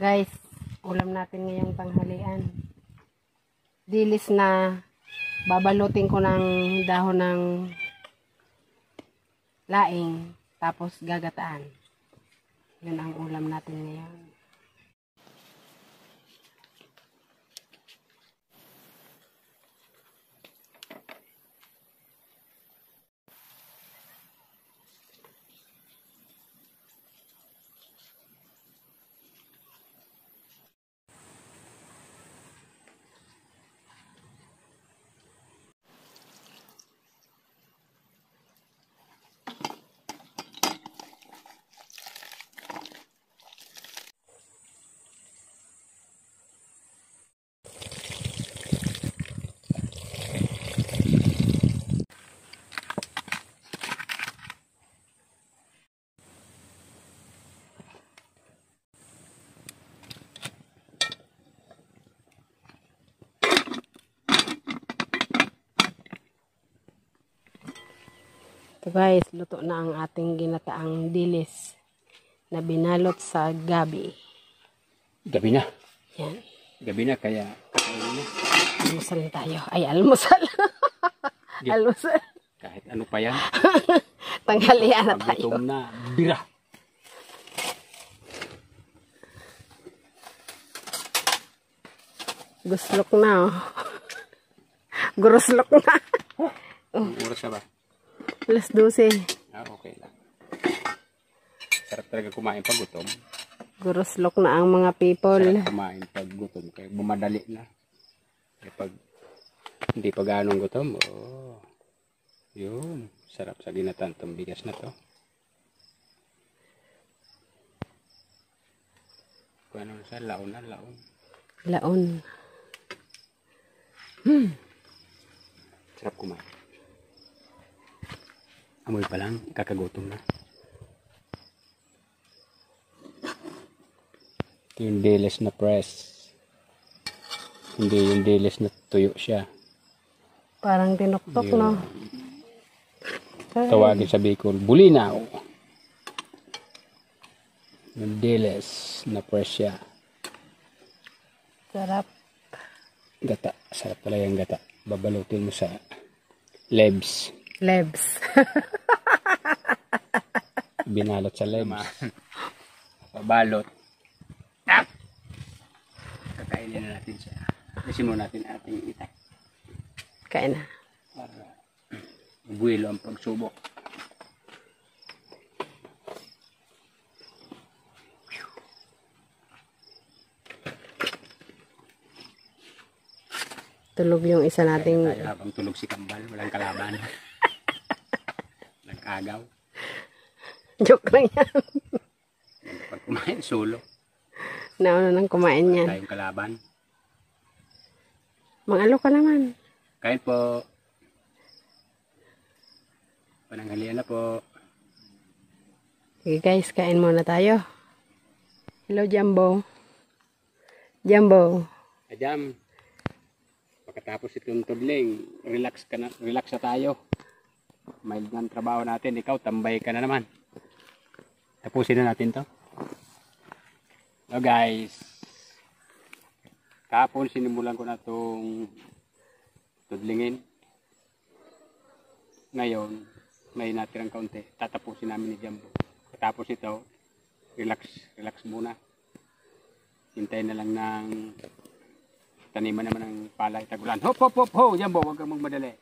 Guys, ulam natin ngayong tanghalian. Dilis na babalutin ko ng dahon ng laing, tapos gagataan. Yun ang ulam natin ngayon. So guys, luto na ang ating ginataang dilis na binalot sa gabi. Gabi na. Yan. Gabi na, kaya kakainin na. Almusal tayo. Ay, almusal. Almusal. Kahit ano pa yan. Tanghalian na tayo. Paggutom na, bira. Guslok na, oh. Guruslok na. Ang oras na ba? Alas 12. Ah, okay lang. Sarap talaga kumain pag gutom. Guruslok na ang mga people. Sarap kumain pag gutom. Kaya bumadali na. Kaya pag hindi pa ganong gutom, oh, yun. Sarap sa ginatan itong bigas na to. Kung ano sa laon na, laon. Laon. Sarap kumain. Amoy pa lang, kakagutom na. Ito yung dilis na press. Hindi yung dilis na tuyo siya. Parang tinuktok, yung, no? Tawagin sa Bicol, bulinaw. Yung dilis na press siya. Sarap. Gata. Sarap talaga yung gata. Babalutin mo sa lebs. Lebs. Binalot sa lebs. Babalot. Kakainin na natin siya. Alisin mo natin ating itak. Kain na. Para buwelo ang pagsubok. Tulog yung isa nating... Habang tulog si Kambal, walang kalaban. Nag-agaw. Joke lang yan. Pag kumain, solo. Nauna nang kumain yan. Tayong kalaban. Mang-alo ka naman. Kain po. Pananghalian na po. Okay guys, kain muna tayo. Hello Jumbo. Jumbo. Ajam. Pagkatapos itong tudling, relax na tayo. Mild ng trabaho natin. Ikaw, tambay ka na naman. Tapusin na natin to. So guys, kahapon sinimulan ko na itong tudlingin. Ngayon, may natirang kaunti. Tatapusin namin ni Jumbo. Tapos ito, relax muna. Hintayin na lang ng taniman naman ng palay tagulan. Hop, hop, hop, ho! Jumbo, huwag kang magmadali.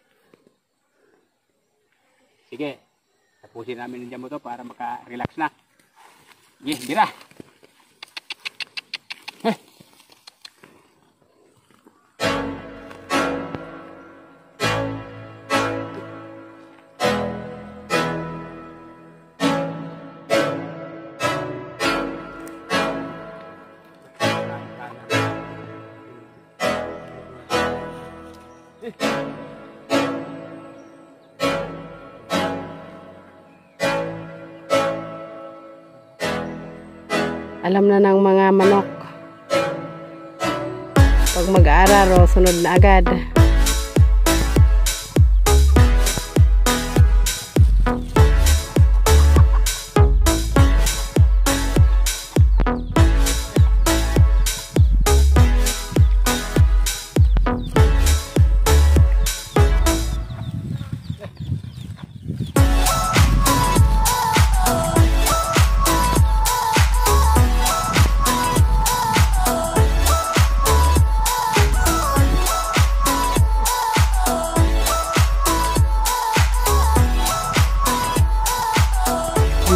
Sige, tapusin namin ni Jumbo to para maka-relax na. Sige, gira! Alam na ng mga manok. Pag mag-aararo, sunod na agad.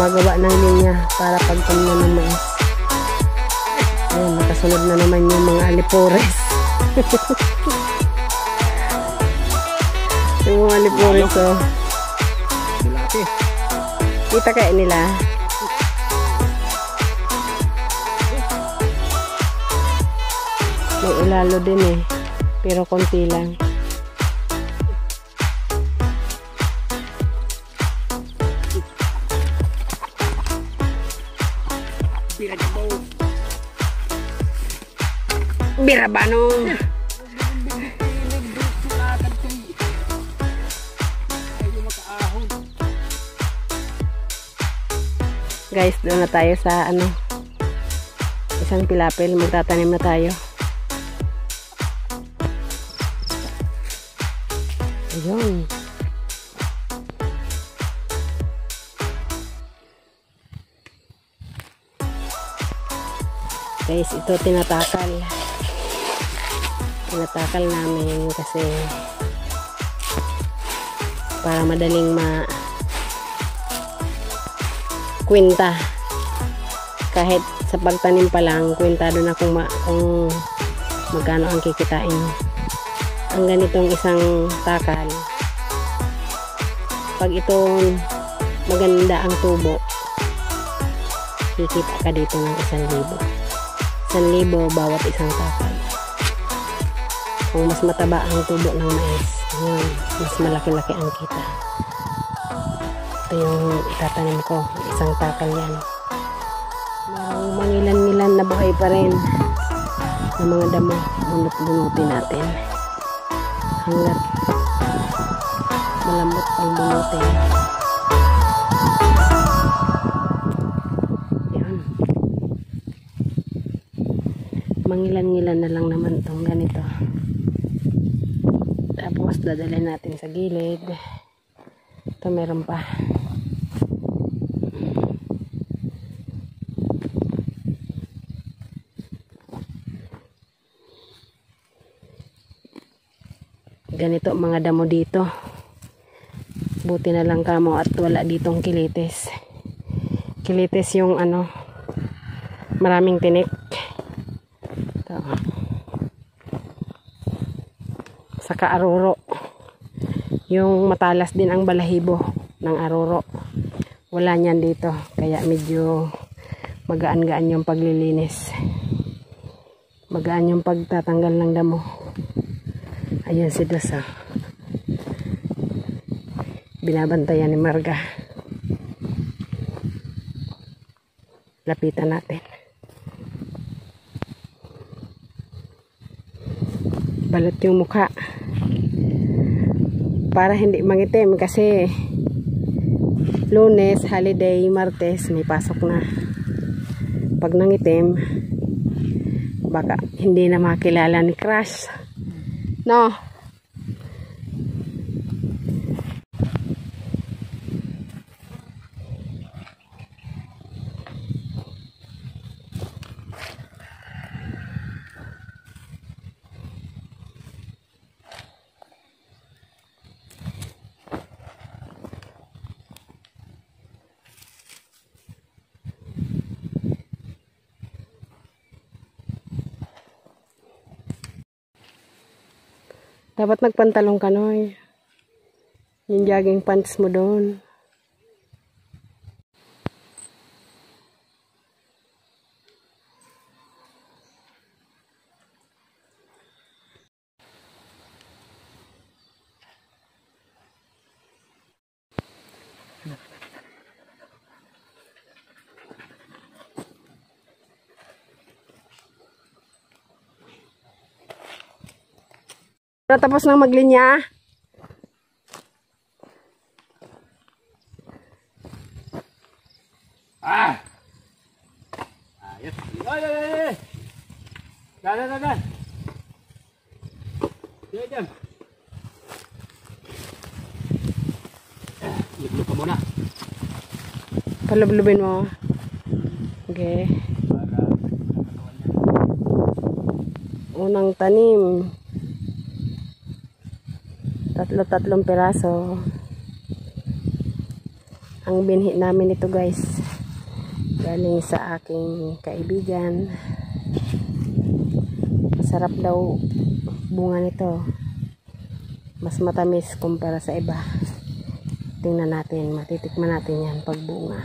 gumagawa ng linya para pagtamnan ng mais. Ayan, nakasunod na naman yung mga alipores. Yung mga alipores, oh. Bulati. Kita kaya nila. May ilalo din eh. Pero konti lang. Birabanong. Guys, doon na tayo sa isang pilapil. Magtatanim na tayo. Ayun. Guys, ito tinatakal. Tinatakal namin kasi para madaling kwenta. Kahit sa pagtanim pa lang, kwentado na kung magkano ang kikitain. Ang ganitong isang takal, pag ito maganda ang tubo, kikita ka dito ng 1,000. 1,000 bawat isang takal. Kung mas mataba ang tubo ng mais, yun, mas malaki-laki ang kita. Ito yung itatanim ko, isang takal yan. Merong mangilan-ngilan na buhay pa rin ng mga damo. Bunot-bunutin natin hanggat malambot ang bunutin. Yan. Mangilan-ngilan na lang naman itong ganito. Tapos dadalhin natin sa gilid. Ito meron pa. Ganito mga damo dito. Buti na lang kamo at wala ditong kilitis. Kilitis yung maraming tinik. Ito. Saka aruro. Yung matalas din ang balahibo ng aruro. Wala niyan dito. Kaya medyo magaan-gaan yung paglilinis. Magaan yung pagtatanggal ng damo. Ayan si Dosa. Binabantayan ni Marga. Lapitan natin. Balot yung mukha. Para hindi mangitim kasi Lunes, holiday, Martes, may pasok na. Pag nangitim, baka hindi na makilala ni Crush. No. Dapat nagpantalong ka, Noy. Yung jogging pants mo doon. Tapos nang maglinya. Ayos. Ay. Dan. Diyan. Lublub ka muna. Palublubin mo. Okay. Unang tanim. Tatlong piraso. Ang binhi namin ito guys, galing sa aking kaibigan. Sarap daw bunga nito. Mas matamis kumpara sa iba. Tingnan natin, matitikman natin yan pag bunga.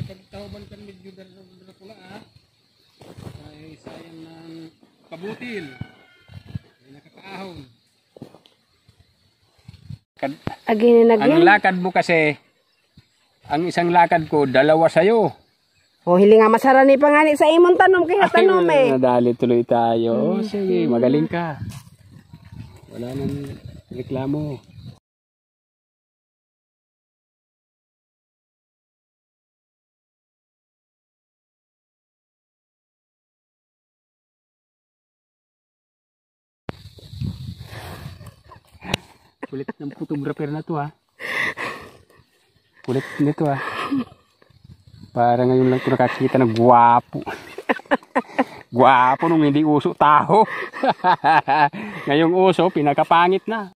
Pagtawaban kan medyo dara pula ay sayang ng kabutil. Ay nakakaahon. Ang lakad mo kasi, ang isang lakad ko, dalawa sa'yo. O, hili nga masarani pa nga sa imong tanom kaya tanom eh. Nadali tuloy tayo. Sige, magaling ka. Wala nang reklamo. Kulit ng photographer na to ha. Kulit nito ha. Para ngayon lang ko nakakita ng gwapo. Gwapo nung hindi uso taho. Ngayong uso, pinakapangit na.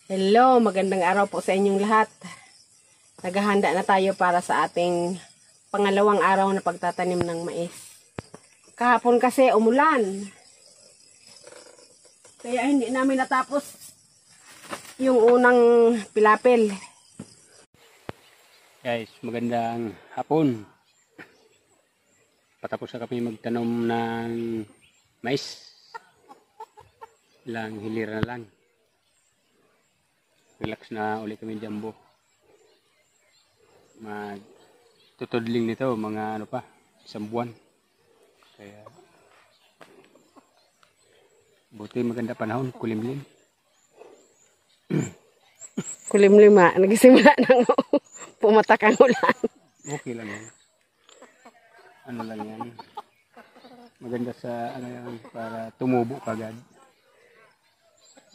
Hello, magandang araw po sa inyong lahat. Naghahanda na tayo para sa ating pangalawang araw na pagtatanim ng mais. Kahapon kasi umulan. Kaya hindi namin natapos yung unang pilapil. Guys, magandang hapon. Patapos na kami magtanom ng mais. Ilang hilira na lang. Relax na ulit kami Jumbo. Magtutudling nito mga ano pa, isang buwan. Kaya buti maganda panahon, kulimlim. Kulimlim ha, nagsimula nang pumatak ang ulan. Okay lang yan. Ano lang yan. Maganda sa ano yan, para tumubo kagad.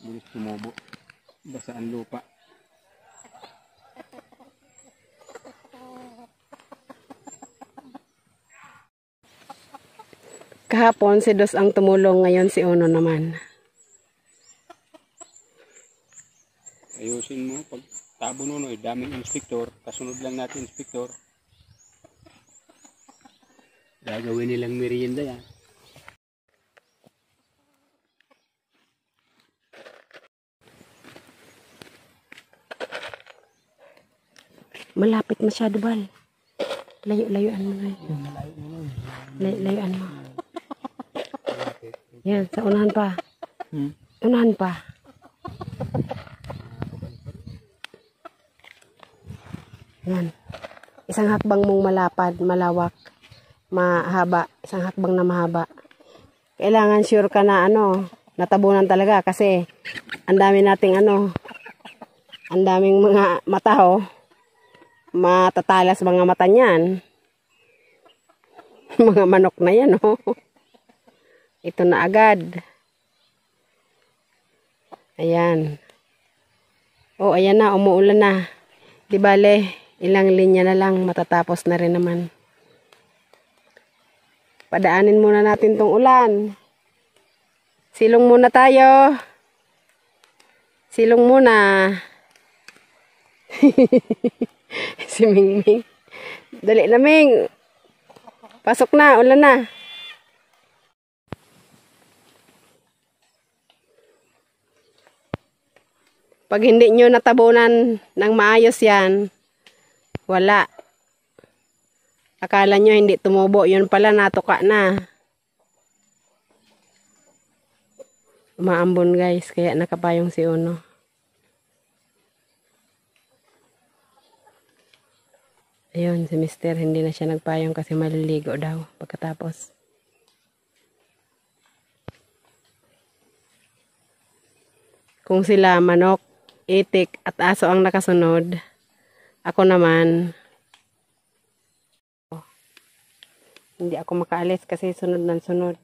Bilis tumubo. Basa ang lupa. Kahapon si Dos ang tumulong, ngayon si Uno naman. Ayusin mo pag tabo nuno, daming inspektor, kasunod lang natin inspektor. Gagawin nilang merienda yan. Malapit masyado bal. Layo-layuan mo na. Layuan mo. Yan, sa unahan pa. Unahan pa. Yan. Isang hakbang mong malapad, malawak, mahaba. Isang hakbang na mahaba. Kailangan sure ka na natabunan talaga kasi ang dami nating ang daming mga mata matatalas mga mata niyan. Mga manok na yan Ito na agad. Ayan. Ayan na, umuulan na. Di bale, ilang linya na lang, matatapos na rin naman. Padaanin muna natin tong ulan. Silong muna tayo. Silong muna. Si Mingming. Dali na, Ming. Pasok na, ulan na. Pag hindi nyo natabunan ng maayos yan, wala. Akala nyo hindi tumubo, yun pala natuka na. Umaambon guys, kaya nakapayong si Uno. Ayun, si Mister, hindi na siya nagpayong kasi maliligo daw pagkatapos. Kung sila manok, itik at aso ang nakasunod, ako naman, hindi ako makaalis kasi sunod ng sunod.